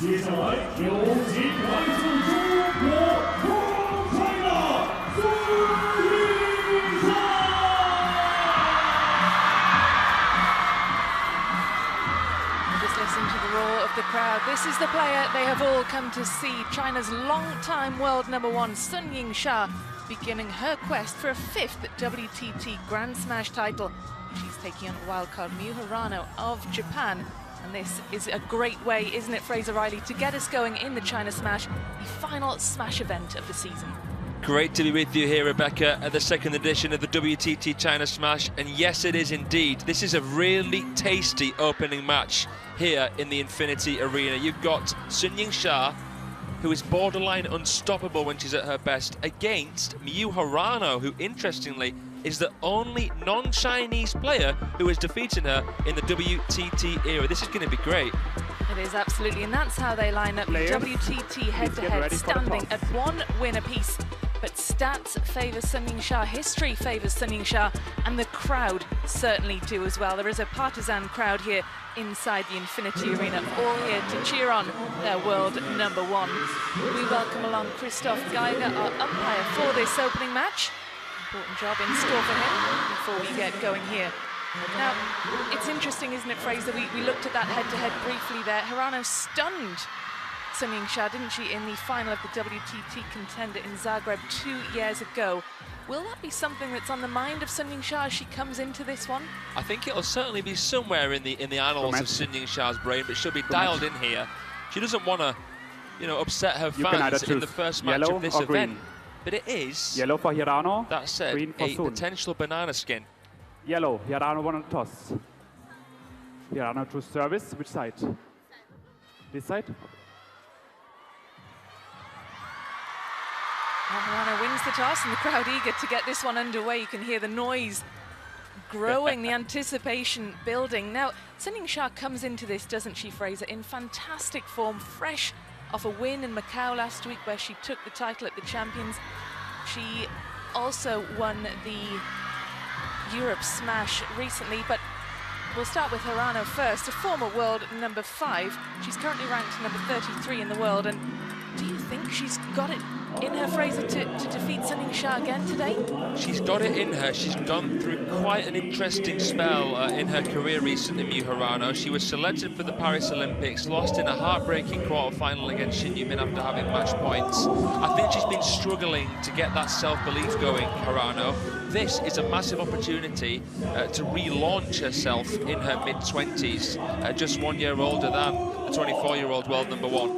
接下来有请来自中国国菜的孙颖莎。Just listen to the roar of the crowd. This is the player they have all come to see. China's long-time world #1, Sun Yingsha, beginning her quest for a 5th WTT Grand Smash title. She's taking on wildcard Miu Hirano of Japan. And this is a great way, isn't it, Fraser Riley, to get us going in the China Smash, the final Smash event of the season. Great to be with you here, Rebecca, at the second edition of the WTT China Smash. And yes, it is indeed. This is a really tasty opening match here in the Infinity Arena. You've got Sun Yingsha, who is borderline unstoppable when she's at her best, against Miu Hirano, who, interestingly, is the only non-Chinese player who is defeating her in the WTT era. This is going to be great. It is, absolutely, and that's how they line up. WTT head-to-head, standing at 1 win apiece. But stats favour Sun Yingsha, history favours Sun Yingsha, and the crowd certainly do as well. There is a partisan crowd here inside the Infinity Arena, all here to cheer on their world #1. We welcome along Christoph Geiger, our umpire for this opening match. Important job in store for him before we get going here. Now, it's interesting, isn't it, Fraser? We looked at that head-to-head briefly there. Hirano stunned Sun Yingsha, didn't she, in the final of the WTT contender in Zagreb 2 years ago. Will that be something that's on the mind of Sun Yingsha as she comes into this one? I think it'll certainly be somewhere in the annals of Sun Yingsha's brain, but she'll be dialed in here. She doesn't want to, you know, upset her fans in the first match of this event. But it is, yellow for Hirano, that said, green for a Sun. potential banana skin. Yellow, Hirano won a toss. Hirano to service, which side? This side? Hirano wins the toss, and the crowd eager to get this one underway. You can hear the noise growing, the anticipation building. Now, Sun Yingsha comes into this, doesn't she, Fraser, in fantastic form, fresh off a win in Macau last week where she took the title at the Champions. She also won the Europe Smash recently, but we'll start with Hirano first, a former world #5. She's currently ranked number 33 in the world, and do you think she's got it in her, Fraser, to defeat Sun Yingsha again today? She's got it in her. She's gone through quite an interesting spell in her career recently, Miu Hirano. She was selected for the Paris Olympics, lost in a heartbreaking quarter-final against Shin Yumin after having match points. I think she's been struggling to get that self-belief going, Hirano. This is a massive opportunity to relaunch herself in her mid-20s, just 1 year older than the 24-year-old world #1.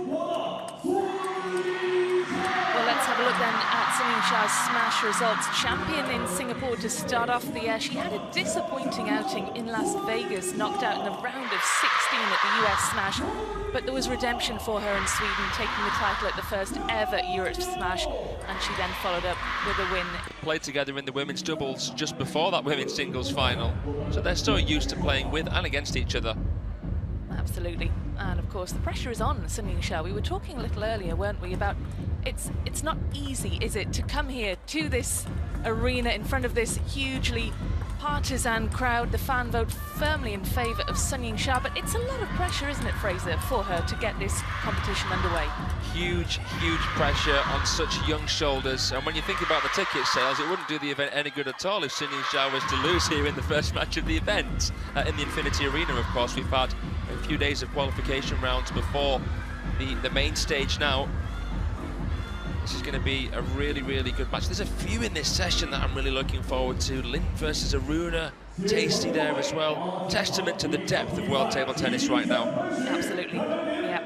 Let's have a look then at Sun Yingsha's Smash results. Champion in Singapore to start off the year. She had a disappointing outing in Las Vegas, knocked out in the round of 16 at the US Smash. But there was redemption for her in Sweden, taking the title at the first ever Europe Smash, and she then followed up with a win. Played together in the women's doubles just before that women's singles final. So they're so used to playing with and against each other. Absolutely. And of course the pressure is on Sun Yingsha. We were talking a little earlier, weren't we, about it's not easy, is it, to come here to this arena in front of this hugely partisan crowd, the fan vote firmly in favour of Sun Yingsha, but it's a lot of pressure, isn't it, Fraser, for her to get this competition underway? Huge, huge pressure on such young shoulders, and when you think about the ticket sales, it wouldn't do the event any good at all if Sun Yingsha was to lose here in the first match of the event. In the Infinity Arena, of course, we've had a few days of qualification rounds before the main stage now. This is going to be a really, really good match. There's a few in this session that I'm really looking forward to. Lin versus Aruna, tasty there as well. Testament to the depth of world table tennis right now. Absolutely, yeah.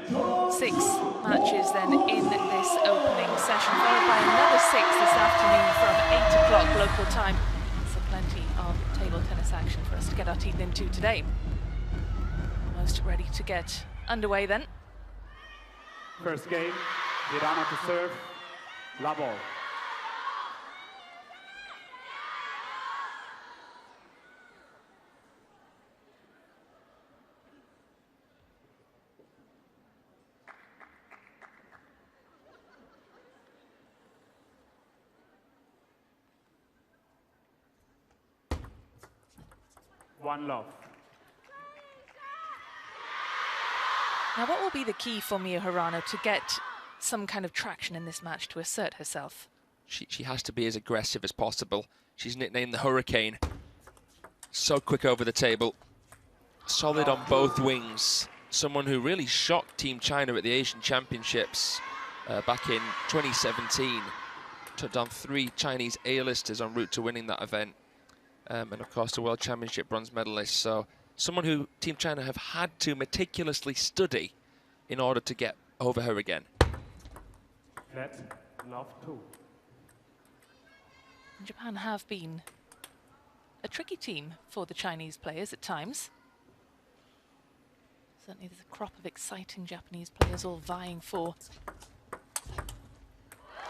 6 matches then in this opening session, followed by another 6 this afternoon from 8 o'clock local time. So plenty of table tennis action for us to get our teeth into today. Almost ready to get underway then. First game, Hirano to serve. La ball. One love. Now, what will be the key for Miu Hirano to get some kind of traction in this match to assert herself? She has to be as aggressive as possible. She's nicknamed the Hurricane. So quick over the table. Solid on both wings. Someone who really shocked Team China at the Asian Championships back in 2017. Took down 3 Chinese A-listers en route to winning that event. And of course the World Championship bronze medalist. So someone who Team China have had to meticulously study in order to get over her again. Love 2. Japan have been a tricky team for the Chinese players at times. Certainly there's a crop of exciting Japanese players all vying for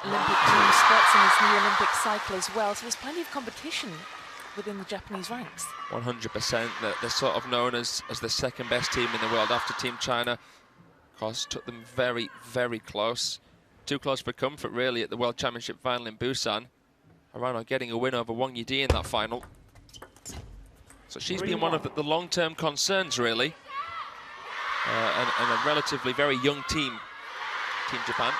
Olympic team spots in this new Olympic cycle as well. So there's plenty of competition within the Japanese ranks. 100%. They're sort of known as the second best team in the world after Team China. Of course, took them very, very close. Too close for comfort, really, at the World Championship final in Busan. Hirano getting a win over Wang Yidi in that final. So she's been one of the long-term concerns, really. And a relatively very young team, Team Japan.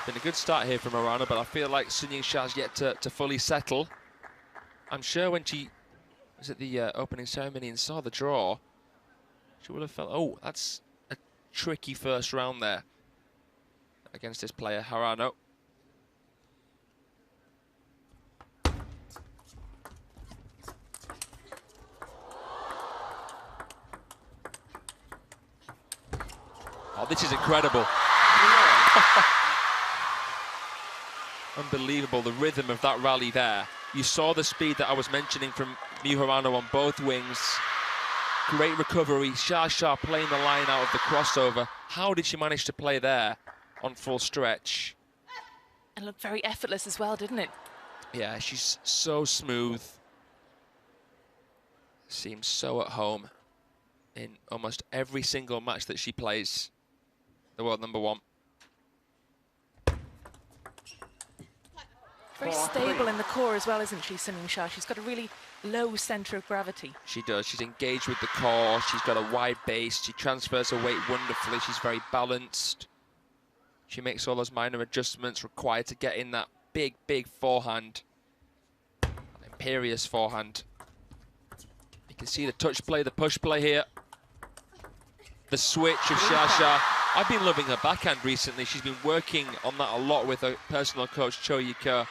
Been a good start here from Hirano, but I feel like Sun Yingsha's yet to fully settle. I'm sure when she was at the opening ceremony and saw the draw, she would have felt, oh, that's a tricky first round there against this player, Hirano. Oh, this is incredible. Unbelievable, the rhythm of that rally there. You saw the speed that I was mentioning from Miu Hirano on both wings. Great recovery, Sha playing the line out of the crossover. How did she manage to play there on full stretch? And looked very effortless as well, didn't it? Yeah, she's so smooth. Seems so at home in almost every single match that she plays. The world #1. Very stable in the core as well, isn't she, Sun Yingsha? She's got a really low centre of gravity. She does. She's engaged with the core. She's got a wide base. She transfers her weight wonderfully. She's very balanced. She makes all those minor adjustments required to get in that big, big forehand. An imperious forehand. You can see the touch play, the push play here. The switch of Sha. I've been loving her backhand recently. She's been working on that a lot with her personal coach, Cho Yi-ke.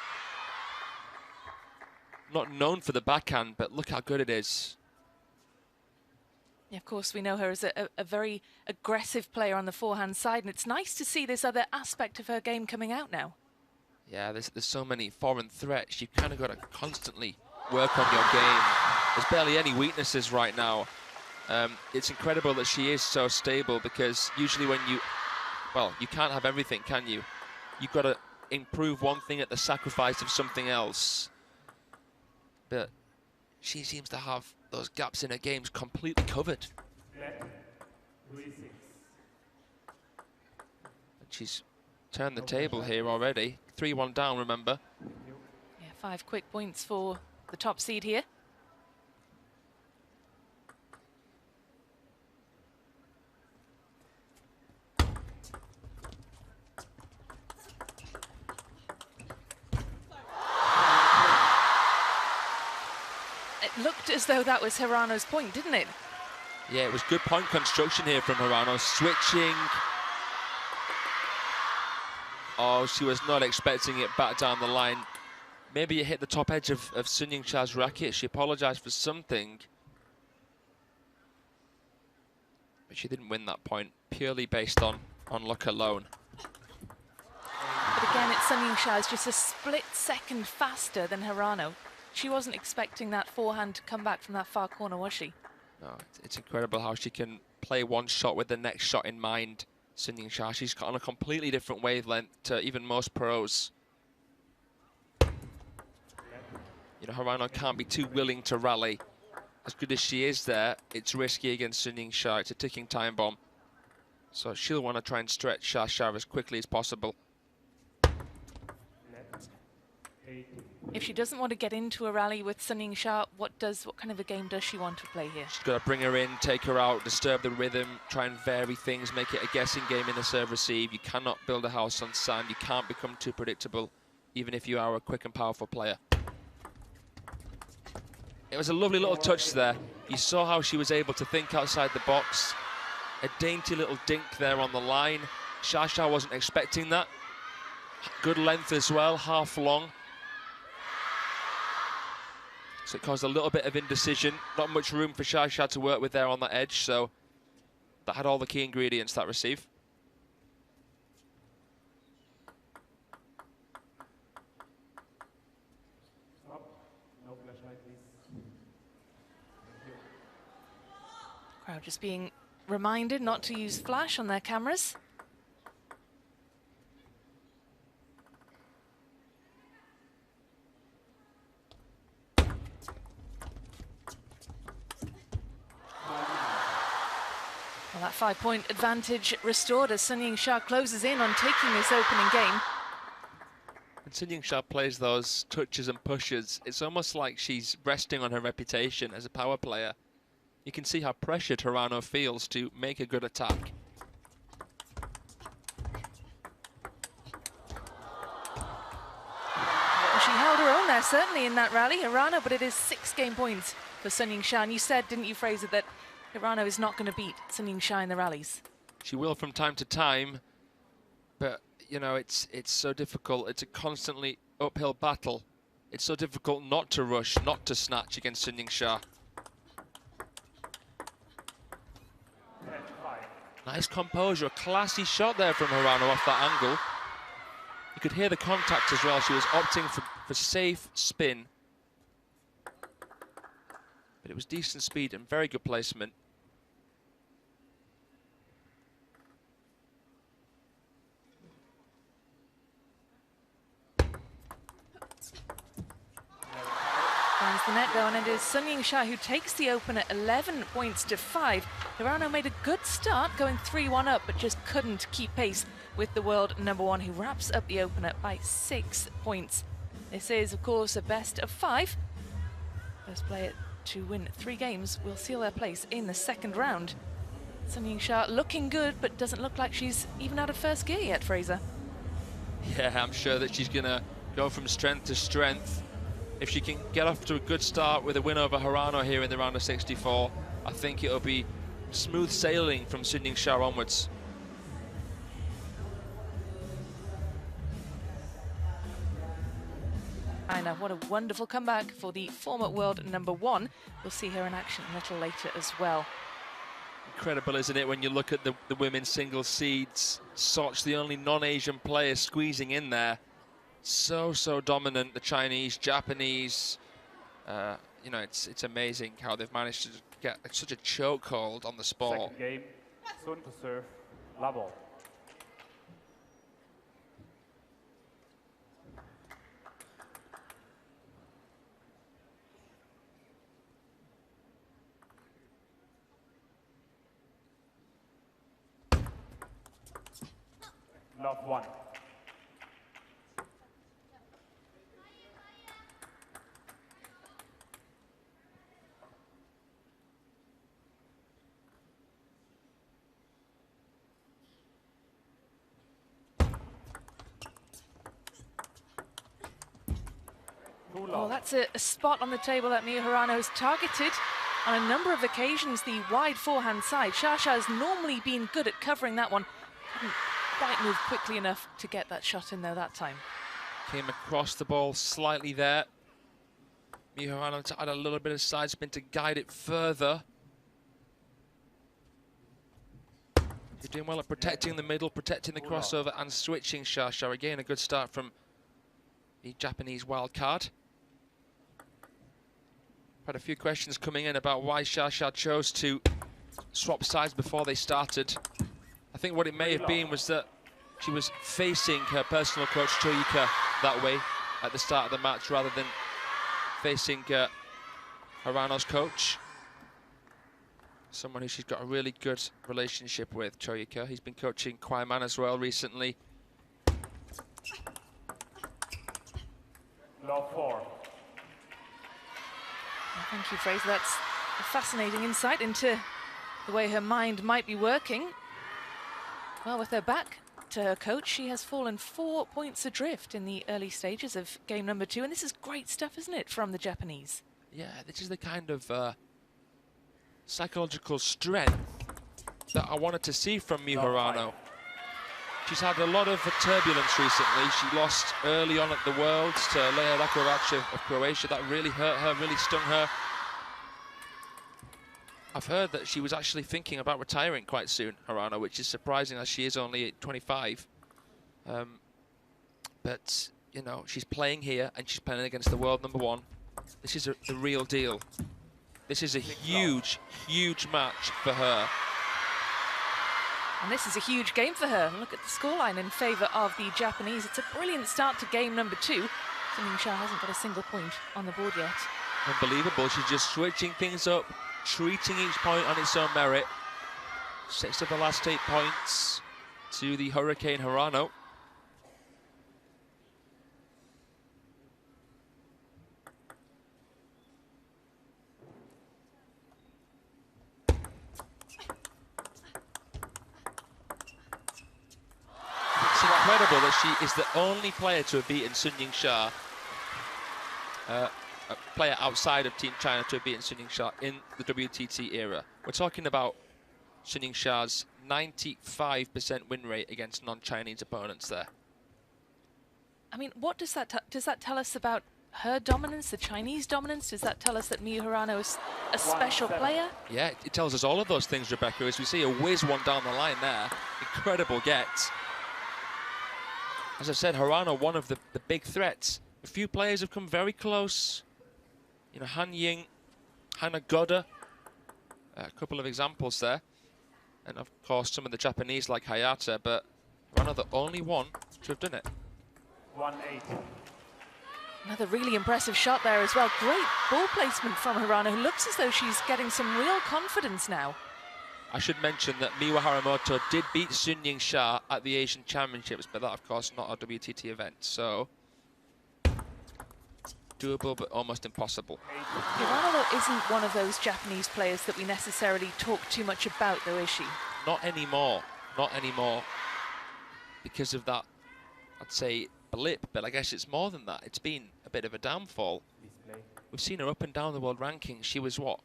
Not known for the backhand, but look how good it is. Yeah, of course, we know her as a very aggressive player on the forehand side, and it's nice to see this other aspect of her game coming out now. Yeah, there's so many foreign threats. You've kind of got to constantly work on your game. There's barely any weaknesses right now. It's incredible that she is so stable, because usually when you can't have everything, can you? You've got to improve one thing at the sacrifice of something else. But she seems to have those gaps in her games completely covered. And she's turned the table here already. 3-1 down, remember. Yeah, 5 quick points for the top seed here. It looked as though that was Hirano's point, didn't it? Yeah, it was good point construction here from Hirano. Switching. Oh, she was not expecting it back down the line. Maybe it hit the top edge of Sun Yingsha's racket. She apologized for something. But she didn't win that point, purely based on luck alone. But again, it's Sun Yingsha is just a split second faster than Hirano. She wasn't expecting that forehand to come back from that far corner, was she? No, it's incredible how she can play one shot with the next shot in mind. Sun Yingsha, she's got on a completely different wavelength to even most pros. You know, Hirano can't be too willing to rally as good as she is there, it's risky against Sun Yingsha. It's a ticking time bomb. So she'll want to try and stretch Xia as quickly as possible. If she doesn't want to get into a rally with Sun Yingsha, what kind of a game does she want to play here? She's got to bring her in, take her out, disturb the rhythm, try and vary things, make it a guessing game in the serve-receive. You cannot build a house on sand. You can't become too predictable, even if you are a quick and powerful player. It was a lovely little touch there. You saw how she was able to think outside the box. A dainty little dink there on the line. Xia wasn't expecting that. Good length as well, half long. So it caused a little bit of indecision. Not much room for Xia to work with there on that edge, so that had all the key ingredients, that receive. Crowd just being reminded not to use flash on their cameras. Well, that 5-point advantage restored as Sun Yingsha closes in on taking this opening game. When Sun Yingsha plays those touches and pushes, it's almost like she's resting on her reputation as a power player. You can see how pressured Hirano feels to make a good attack. Well, she held her own there, certainly, in that rally, Hirano, but it is 6 game points for Sun Yingsha. And you said, didn't you, Fraser, that Hirano is not going to beat Sun Yingsha in the rallies? She will from time to time, but, you know, it's so difficult. It's a constantly uphill battle. It's so difficult not to rush, not to snatch against Sun Yingsha. Nice composure, a classy shot there from Hirano off that angle. You could hear the contact as well. She was opting for safe spin. But it was decent speed and very good placement. Finds the net though, and it is Sun Yingsha who takes the opener 11 points to 5. Hirano made a good start, going 3-1 up, but just couldn't keep pace with the world #1, who wraps up the opener by 6 points. This is, of course, a best of 5. First player to win 3 games will seal their place in the second round. Sun Yingsha looking good, but doesn't look like she's even out of first gear yet, Fraser. Yeah, I'm sure that she's going to go from strength to strength. If she can get off to a good start with a win over Hirano here in the round of 64, I think it'll be smooth sailing from Sun Yingsha onwards. I know, what a wonderful comeback for the former world #1. We'll see her in action a little later as well. Incredible, isn't it, when you look at the women's singles seeds. Soch, the only non-Asian player squeezing in there. So dominant, the Chinese, Japanese. You know, it's amazing how they've managed to get such a chokehold on the sport. Second game, Sun to serve, level. Love 1. Well, that's a spot on the table that Miu Hirano has targeted on a number of occasions, the wide forehand side. Xia has normally been good at covering that one. Couldn't quite move quickly enough to get that shot in, though, that time. Came across the ball slightly there. Miu Hirano to add a little bit of side spin to guide it further. You're doing well at protecting the middle, protecting the crossover, and switching Xia. Again, a good start from the Japanese wild card. Had a few questions coming in about why Xia chose to swap sides before they started. I think what it may have been was that she was facing her personal coach Choyuka that way at the start of the match rather than facing Hirano's coach. someone who she's got a really good relationship with, Choyuka. He's been coaching Kwai Man as well recently. Low 4. Thank you, Fraser. That's a fascinating insight into the way her mind might be working. Well, with her back to her coach, she has fallen 4 points adrift in the early stages of game number 2. And this is great stuff, isn't it, from the Japanese? Yeah, this is the kind of psychological strength that I wanted to see from Miu Hirano. She's had a lot of turbulence recently. She lost early on at the Worlds to Leja Rakovac of Croatia. That really hurt her, really stung her. I've heard that she was actually thinking about retiring quite soon, Hirano, which is surprising as she is only 25. But, you know, she's playing here and she's playing against the world #1. This is the real deal. This is a huge, huge match for her. And this is a huge game for her. Look at the scoreline in favour of the Japanese. It's a brilliant start to game number 2. Yingsha hasn't got a single point on the board yet. Unbelievable. She's just switching things up, treating each point on its own merit. 6 of the last 8 points to the Hurricane Hirano. It's incredible that she is the only player to have beaten Sun Yingsha, a player outside of Team China to have beaten Sun Yingsha in the WTT era. We're talking about Sun Yingsha's 95% win rate against non-Chinese opponents there. I mean, what does that tell us about her dominance, the Chinese dominance? Does that tell us that Miu Hirano is a special player? Yeah, it tells us all of those things, Rebecca, as we see a whiz one down the line there. Incredible get. As I said, Hirano, one of the big threats. A few players have come very close. You know, Han Ying, Hana Goda, a couple of examples there. And of course, some of the Japanese like Hayata, but Hirano the only one to have done it. 1-8. Another really impressive shot there as well. Great ball placement from Hirano, who looks as though she's getting some real confidence now. I should mention that Miwa Haramoto did beat Sun Yingsha at the Asian Championships, but that, of course, not a WTT event, so doable, but almost impossible. Hirano isn't one of those Japanese players that we necessarily talk too much about, though, is she? Not anymore. Not anymore. Because of that, I'd say, blip, but I guess it's more than that. It's been a bit of a downfall. We've seen her up and down the world rankings. She was, what,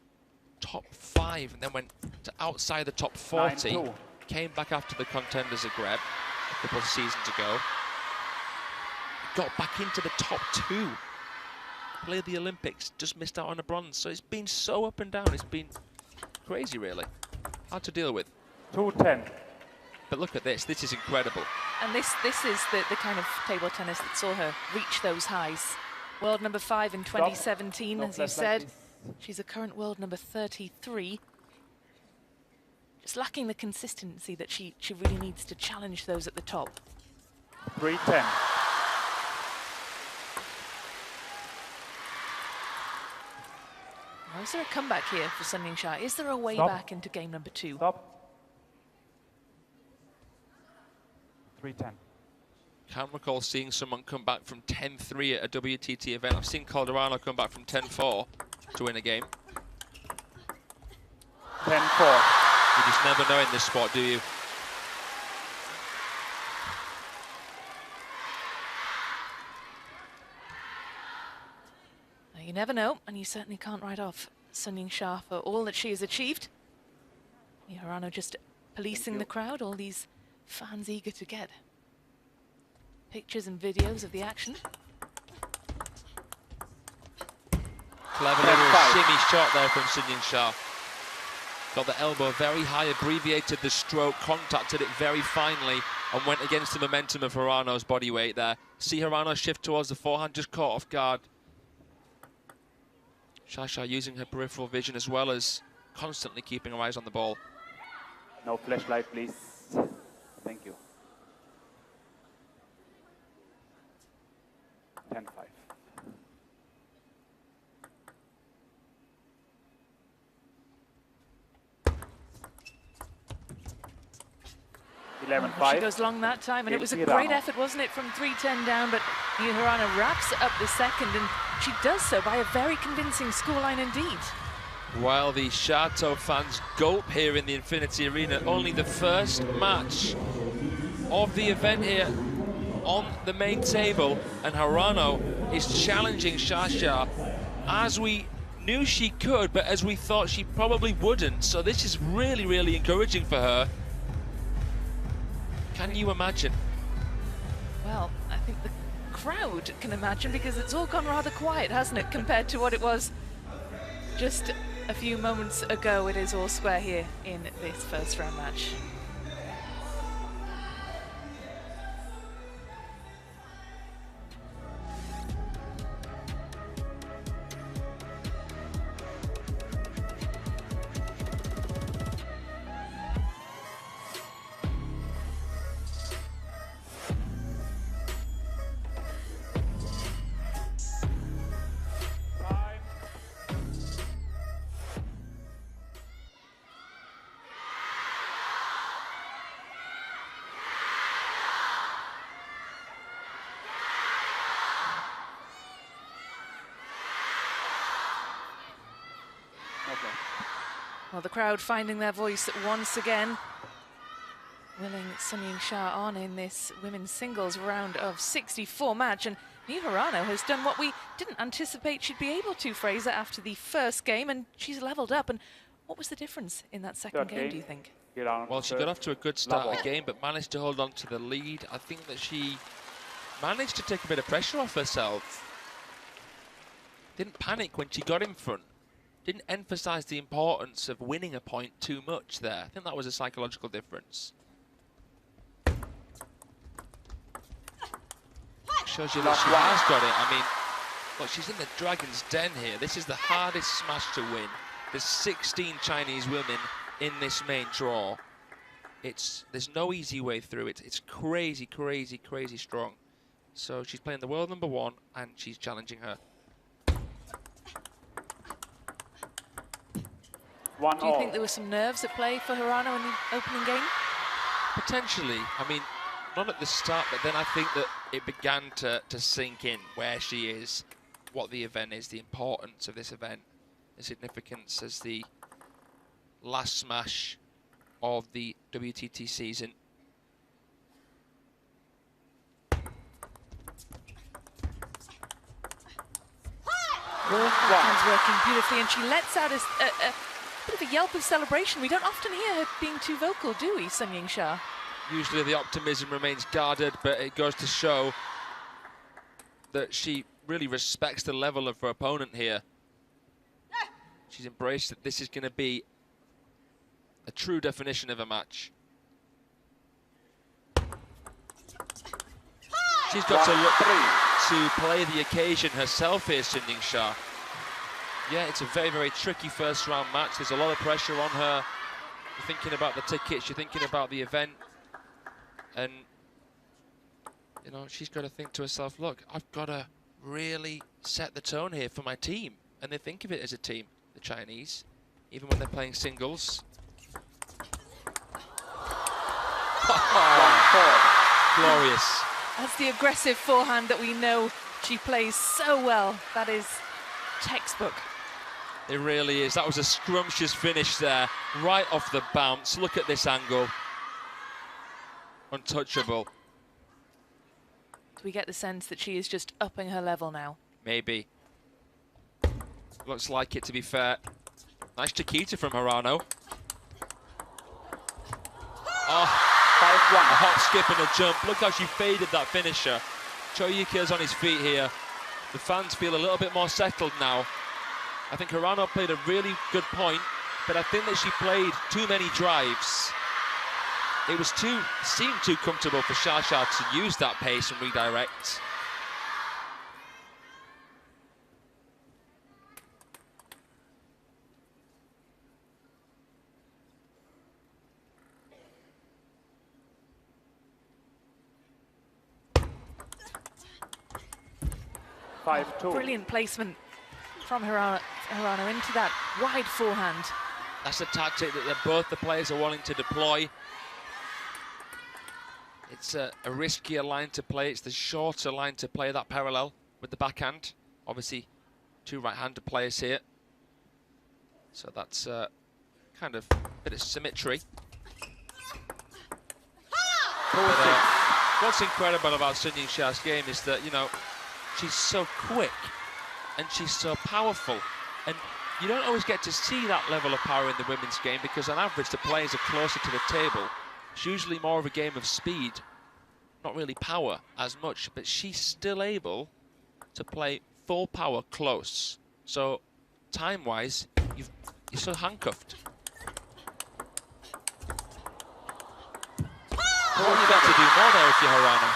top 5, and then went to outside the top 40. 9-2. Came back after the Contenders Zagreb a couple of seasons ago. Got back into the top 2. Played the Olympics, just missed out on a bronze. So it's been so up and down. It's been crazy, really. Hard to deal with. 2-10. But look at this. This is incredible. And this is the kind of table tennis that saw her reach those highs. World number 5 in 2017, as you said. She's a current world number 33. Just lacking the consistency that she really needs to challenge those at the top. 3-10. Now, is there a comeback here for Sun Yingsha? Is there a way Stop. back into game number 2? Stop. 3-10. Can't recall seeing someone come back from 10-3 at a WTT event. I've seen Calderano come back from 10-4 to win a game. 10-4. You just never know in this sport, do you? Now, you never know, and you certainly can't write off Sun Yingsha for all that she has achieved. Miu Hirano just policing the crowd, all these fans eager to get pictures and videos of the action. Clever little shimmy shot there from Sun Yingsha. Got the elbow very high, abbreviated the stroke, contacted it very finely, and went against the momentum of Hirano's body weight there. See Hirano shift towards the forehand, just caught off guard. Shasha using her peripheral vision as well as constantly keeping her eyes on the ball. No flashlight, please. Thank you. 10-5. 11-5. She goes long that time, and it was a Hirano. great effort, wasn't it, from 3-10 down, but Miu Hirano wraps up the second, and she does so by a very convincing scoreline indeed. While the Shato fans gulp here in the Infinity Arena, only the first match of the event here on the main table, and Hirano is challenging Shasha as we knew she could, but as we thought she probably wouldn't. So this is really, really encouraging for her. Can you imagine? Well, I think the crowd can imagine, because it's all gone rather quiet, hasn't it, compared to what it was just a few moments ago. It is all square here in this first round match. Well, the crowd finding their voice once again, willing Sun Yingsha on in this women's singles round of 64 match. And Miu Hirano has done what we didn't anticipate she'd be able to, Fraser, after the first game, and she's leveled up. And what was the difference in that second game, do you think? Well, she got off to a good start again, but managed to hold on to the lead. I think that she managed to take a bit of pressure off herself. Didn't panic when she got in front. Didn't emphasize the importance of winning a point too much there. I think that was a psychological difference. Shows you that she has got it. I mean, look, she's in the Dragon's Den here. This is the hardest smash to win. There's 16 Chinese women in this main draw. There's no easy way through it. It's crazy, crazy, crazy strong. So she's playing the world number one, and she's challenging her. Do you think there were some nerves at play for Hirano in the opening game? Potentially. I mean, not at the start, but then I think that it began to sink in where she is, what the event is, the importance of this event, the significance as the last smash of the WTT season. Hands working beautifully, and she lets out a bit of a yelp of celebration. We don't often hear her being too vocal, do we, Sun Yingsha? Usually the optimism remains guarded, but it goes to show that she really respects the level of her opponent here. She's embraced that this is going to be a true definition of a match. She's got to look to play the occasion herself here, Sun Yingsha. Yeah, it's a very, very tricky first round match. There's a lot of pressure on her. You're thinking about the tickets, you're thinking about the event. And, you know, she's got to think to herself, look, I've got to really set the tone here for my team. And they think of it as a team, the Chinese, even when they're playing singles. Glorious. That's the aggressive forehand that we know she plays so well. That is textbook. It really is. That was a scrumptious finish there, right off the bounce. Look at this angle. Untouchable. Do we get the sense that she is just upping her level now? Maybe. Looks like it, to be fair. Nice Chiquita from Hirano. Oh, a hop, skip and a jump. Look how she faded that finisher. Choyuki's on his feet here. The fans feel a little bit more settled now. I think Hirano played a really good point, but I think that she played too many drives. It was seemed too comfortable for Shasha to use that pace and redirect. Brilliant placement from Hirano into that wide forehand. That's a tactic that both the players are wanting to deploy. It's a riskier line to play. It's the shorter line to play, that parallel with the backhand. Obviously, two right-handed players here. So that's kind of a bit of symmetry. But, what's incredible about Sun Yingsha's game is that, you know, she's so quick and she's so powerful. And you don't always get to see that level of power in the women's game because on average the players are closer to the table. It's usually more of a game of speed, not really power as much, but she's still able to play full power close. So time-wise, you're still handcuffed. What you got to do more there if you're Hirano?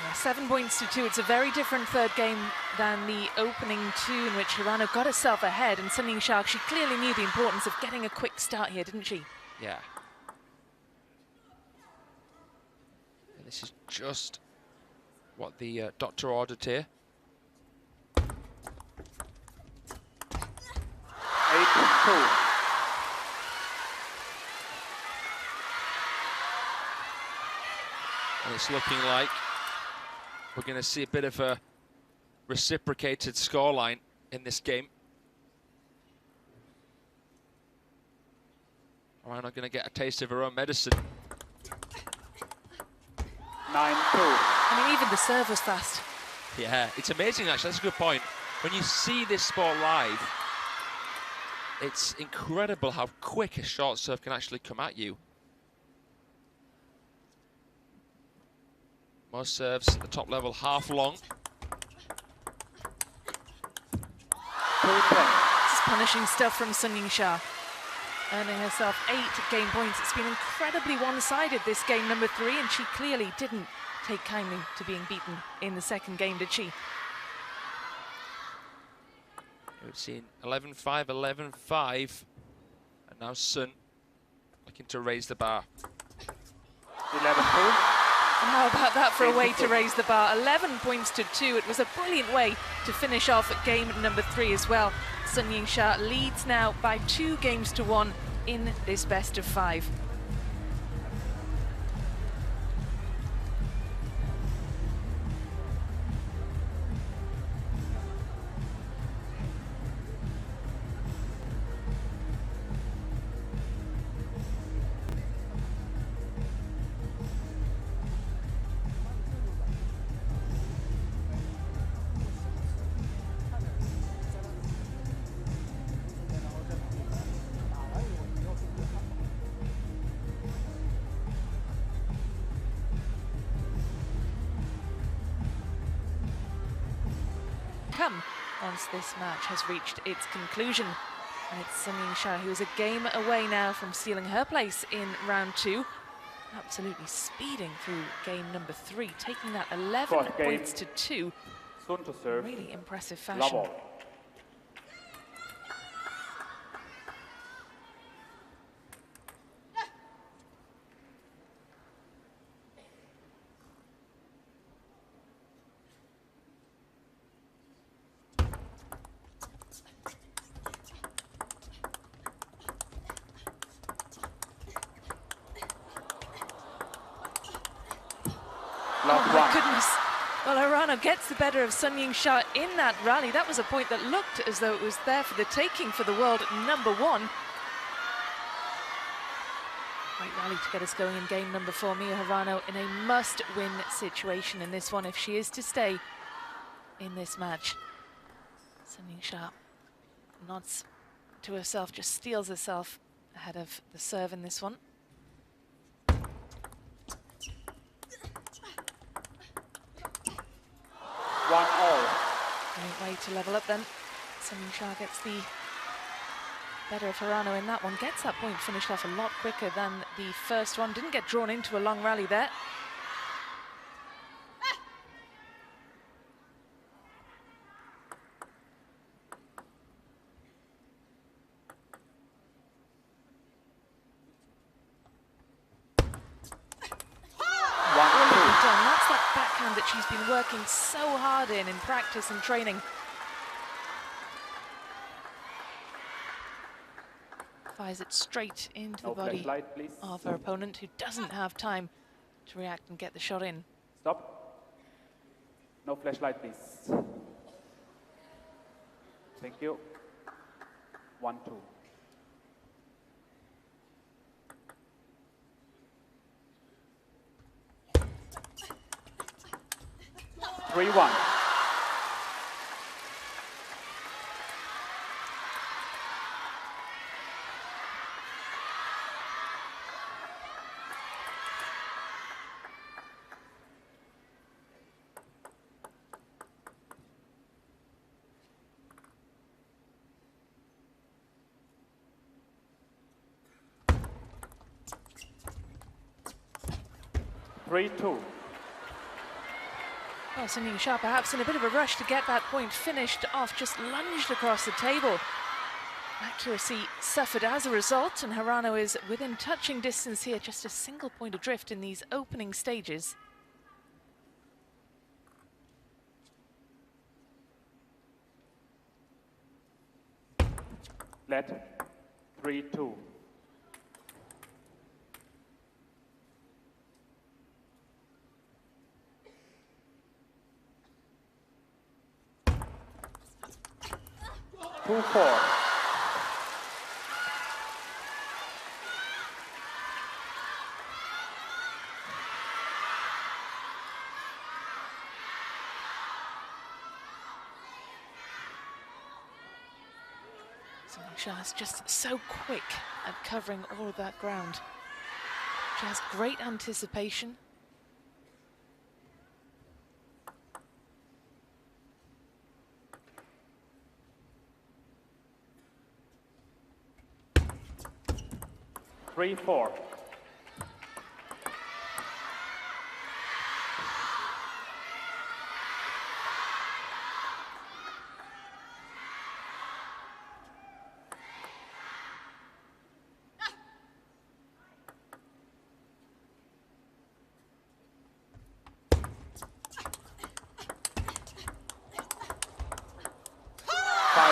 Yeah, 7 points to 2. It's a very different third game than the opening two in which Hirano got herself ahead, and Sun Yingsha, she clearly knew the importance of getting a quick start here, didn't she? Yeah. And this is just what the doctor ordered here. 8-2. And it's looking like we're going to see a bit of a reciprocated scoreline in this game. Hirano going to get a taste of her own medicine. 9-2. I mean, even the serve was fast. Yeah, it's amazing actually, that's a good point. When you see this sport live, it's incredible how quick a short serve can actually come at you. Most serves at the top level half long. 2-10. This is punishing stuff from Sun Yingsha, earning herself 8 game points. It's been incredibly one-sided, this game number 3, and she clearly didn't take kindly to being beaten in the second game, did she? We've seen 11-5, 11-5, and now Sun looking to raise the bar. 11-2. And how about that for a way to raise the bar? 11 points to 2. It was a brilliant way to finish off game number 3 as well. Sun Yingsha leads now by 2 games to 1 in this best of 5. Once this match has reached its conclusion. And it's Sun Yingsha who is a game away now from sealing her place in round 2. Absolutely speeding through game number 3, taking that 11 points to 2. Sun to serve. Really impressive fashion. Love all. Oh my goodness. Well, Hirano gets the better of Sun Yingsha in that rally. That was a point that looked as though it was there for the taking for the world number 1. Great rally to get us going in game number 4. Miu Hirano in a must-win situation in this one if she is to stay in this match. Sun Yingsha nods to herself, just steals herself ahead of the serve in this one. 1-all. Great way to level up then. Sun Yingsha gets the better of Hirano in that one. Gets that point finished off a lot quicker than the first one. Didn't get drawn into a long rally there. That she's been working so hard in practice and training. Fires it straight into No the body flashlight, please. of her opponent, who doesn't have time to react and get the shot in. Stop. No flashlight, please. Thank you. 1-2. 3-1. Well, Sun Yingsha perhaps in a bit of a rush to get that point finished off, just lunged across the table. Accuracy suffered as a result, and Hirano is within touching distance here, just a single point adrift in these opening stages. Let 3-2. Two, 4. Sun Yingsha is just so quick at covering all of that ground. She has great anticipation. Three, 4.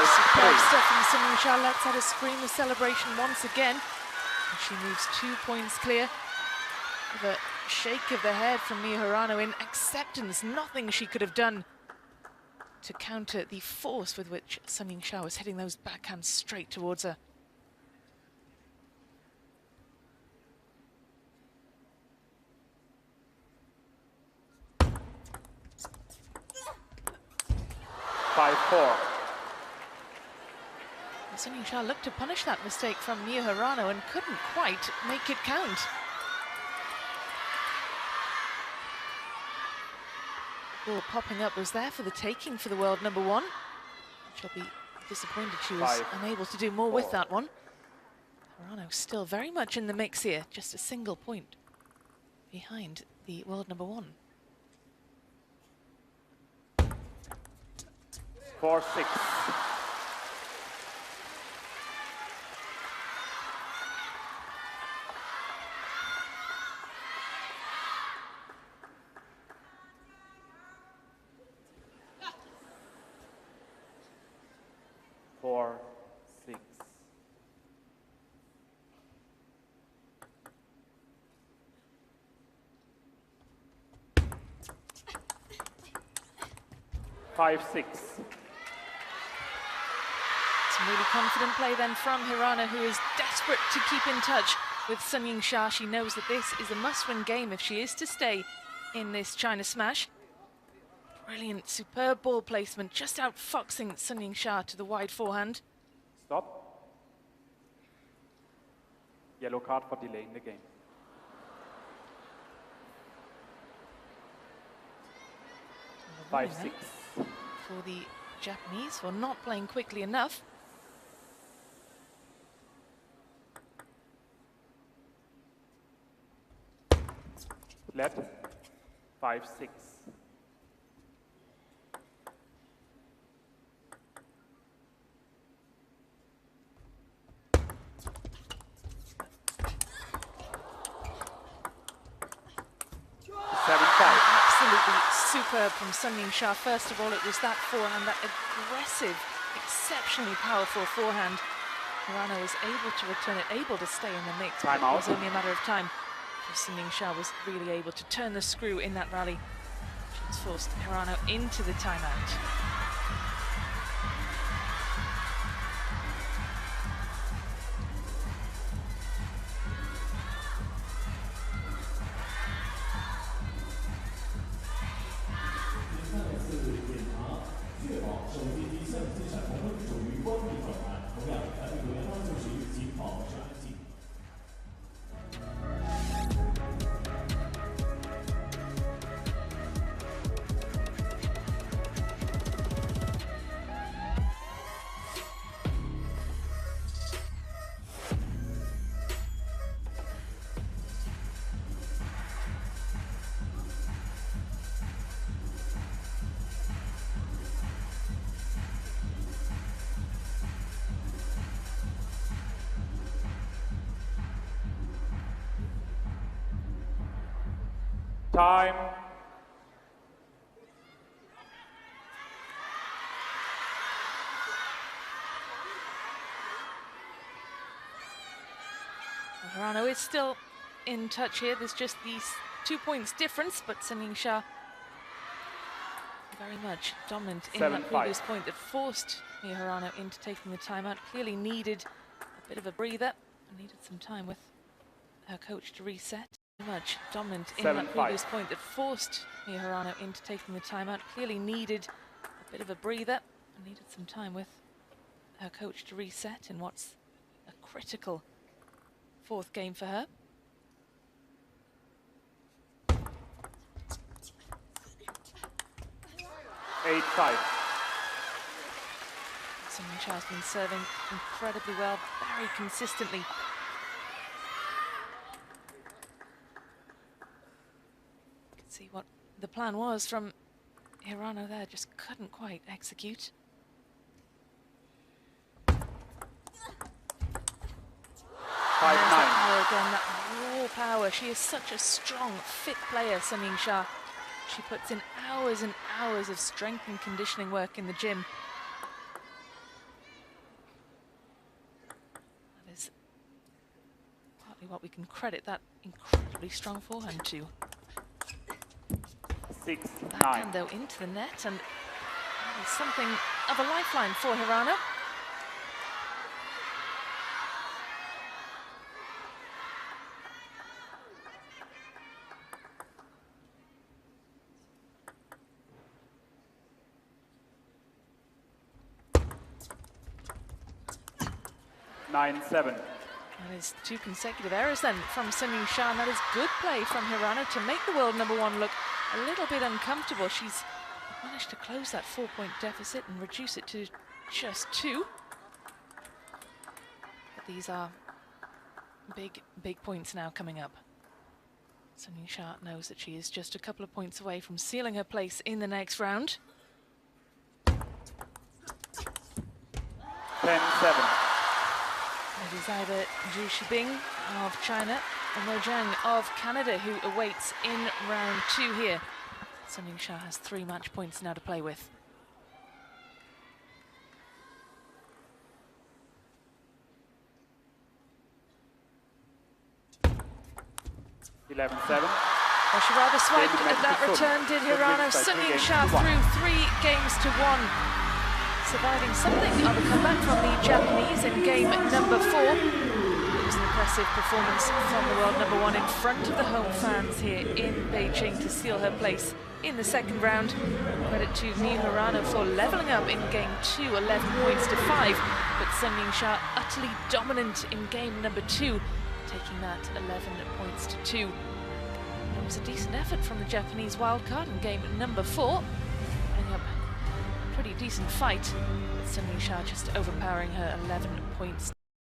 Superb stuff from Sun Yingsha. Lets out a scream of celebration once again. And she moves 2 points clear. With a shake of the head from Miu Hirano in acceptance. Nothing she could have done to counter the force with which Sun Yingsha was hitting those backhands straight towards her. Five, 4. Sun Yingsha looked to punish that mistake from Miu Hirano and couldn't quite make it count. Ball popping up was there for the taking for the world number one. She'll be disappointed she was unable to do more with that one. Hirano still very much in the mix here, just a single point behind the world number one. 4-6. Five, 6. Some really confident play then from Hirano, who is desperate to keep in touch with Sun Yingsha. She knows that this is a must-win game if she is to stay in this China Smash. Brilliant, superb ball placement, just outfoxing Sun Yingsha to the wide forehand. Stop. Yellow card for delaying the game. Five, 6. For the Japanese for not playing quickly enough. Let 5, 6. Absolutely superb from Sun Yingsha. First of all, it was that forehand, that aggressive, exceptionally powerful forehand. Hirano was able to return it, able to stay in the mix, but Time it was out. only a matter of time. Yingsha was really able to turn the screw in that rally. She's forced Hirano into the timeout. Time. Hirano is still in touch here. There's just these 2 points difference, but Yingsha very much dominant in that 7-5. previous point that forced Miu Hirano into taking the timeout. Clearly needed a bit of a breather and needed some time with her coach to reset. Very much dominant in that 7-5. previous point that forced Miu Hirano into taking the timeout. Clearly needed a bit of a breather and needed some time with her coach to reset in what's a critical fourth game for her. Yingsha has been serving incredibly well, very consistently. You can see what the plan was from Hirano there, just couldn't quite execute. There's that power again, that raw power. She is such a strong, fit player, Yingsha. She puts in hours and hours of strength and conditioning work in the gym. That is partly what we can credit that incredibly strong forehand to. 6-9. Backhand though into the net, and that is something of a lifeline for Hirano. That is 2 consecutive errors then from Yingsha, and that is good play from Hirano to make the world #1 look a little bit uncomfortable. She's managed to close that 4-point deficit and reduce it to just 2. But these are big, big points now coming up. Yingsha knows that she is just a couple of points away from sealing her place in the next round. 10-7. It is either Zhu Shibing of China or Mo Zhang of Canada who awaits in round 2 here. Yingsha has 3 match points now to play with. Well, she rather swiped at that return, did Hirano. Yingsha through 3 games to 1. Surviving something of a comeback from the Japanese in game number 4. It was an impressive performance from the world #1 in front of the home fans here in Beijing to seal her place in the second round. Credit to Miu Hirano for leveling up in game 2, 11 points to 5. But Yingsha utterly dominant in game number 2, taking that 11 points to 2. It was a decent effort from the Japanese wildcard in game number 4. Putting up pretty decent fight, but Yingsha just overpowering her 11 points.